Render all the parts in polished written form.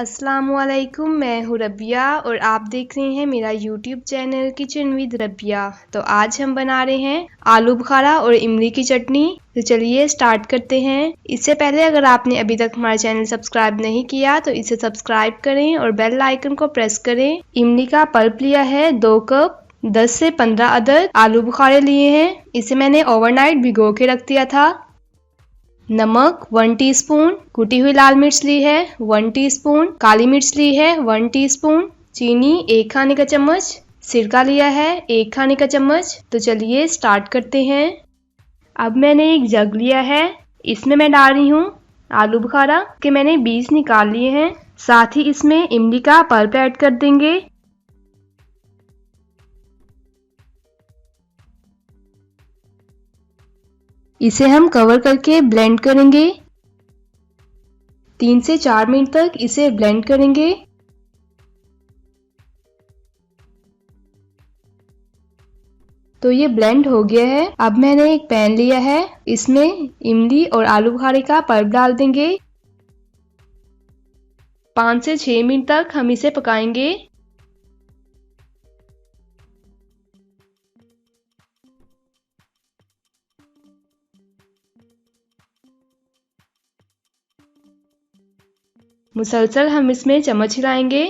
अस्सलामुअलैकुम, मैं हूँ रबिया और आप देख रहे हैं मेरा YouTube channel kitchen with Rabia. तो आज हम बना रहे हैं आलू बुखारा और इमली की चटनी। तो चलिए स्टार्ट करते हैं। इससे पहले अगर आपने अभी तक हमारा चैनल सब्सक्राइब नहीं किया तो इसे सब्सक्राइब करें और बेल आइकन को प्रेस करें। इमली का पल्प लिया है 2 कप। 10 से 15 अदद आलू बुखारे लिए हैं। इसे मैंने ओवरनाइट भिगो के रख दिया था। नमक 1 टीस्पून, कुटी हुई लाल मिर्च ली है 1 टीस्पून, काली मिर्च ली है 1 टीस्पून, चीनी 1 खाने का चम्मच, सिरका लिया है 1 खाने का चम्मच। तो चलिए स्टार्ट करते हैं। अब मैंने एक जग लिया है, इसमें मैं डाल रही हूँ आलू बुखारा के मैंने बीज निकाल लिए हैं। साथ ही इसमें इमली का पल्प ऐड कर देंगे। इसे हम कवर करके ब्लेंड करेंगे। 3 से 4 मिनट तक इसे ब्लेंड करेंगे। तो ये ब्लेंड हो गया है। अब मैंने एक पैन लिया है, इसमें इमली और आलू बुखारे का पल्प डाल देंगे। 5 से 6 मिनट तक हम इसे पकाएंगे। मुसलसल हम इसमें चम्मच हिलाएंगे।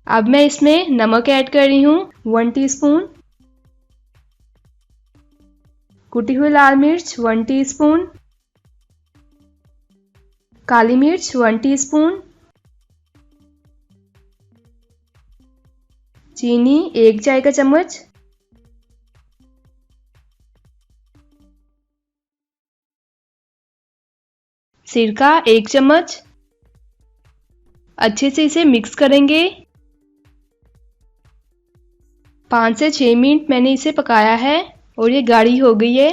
अब मैं इसमें नमक ऐड कर रही हूँ 1 टीस्पून, कुटी हुई लाल मिर्च 1 टीस्पून, काली मिर्च 1 टीस्पून, चीनी 1 चाय का चम्मच, सिरका 1 चम्मच। अच्छे से इसे मिक्स करेंगे। 5 से 6 मिनट मैंने इसे पकाया है और ये गाढ़ी हो गई है।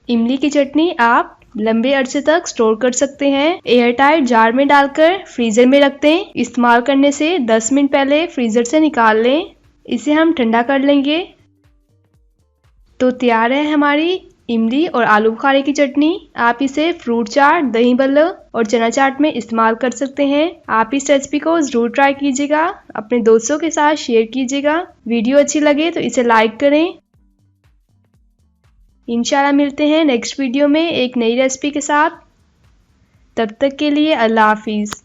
इमली की चटनी आप लंबे अरसे तक स्टोर कर सकते हैं। एयर टाइट जार में डालकर फ्रीजर में रख दें। इस्तेमाल करने से 10 मिनट पहले फ्रीजर से निकाल लें। इसे हम ठंडा कर लेंगे। तो तैयार है हमारी इमली और आलू बुखारे की चटनी। आप इसे फ्रूट चाट, दही बल्ला और चना चाट में इस्तेमाल कर सकते हैं। आप इस रेसिपी को ज़रूर ट्राई कीजिएगा, अपने दोस्तों के साथ शेयर कीजिएगा। वीडियो अच्छी लगे तो इसे लाइक करें। इंशाल्लाह मिलते हैं नेक्स्ट वीडियो में एक नई रेसिपी के साथ। तब तक के लिए अल्लाह हाफिज़।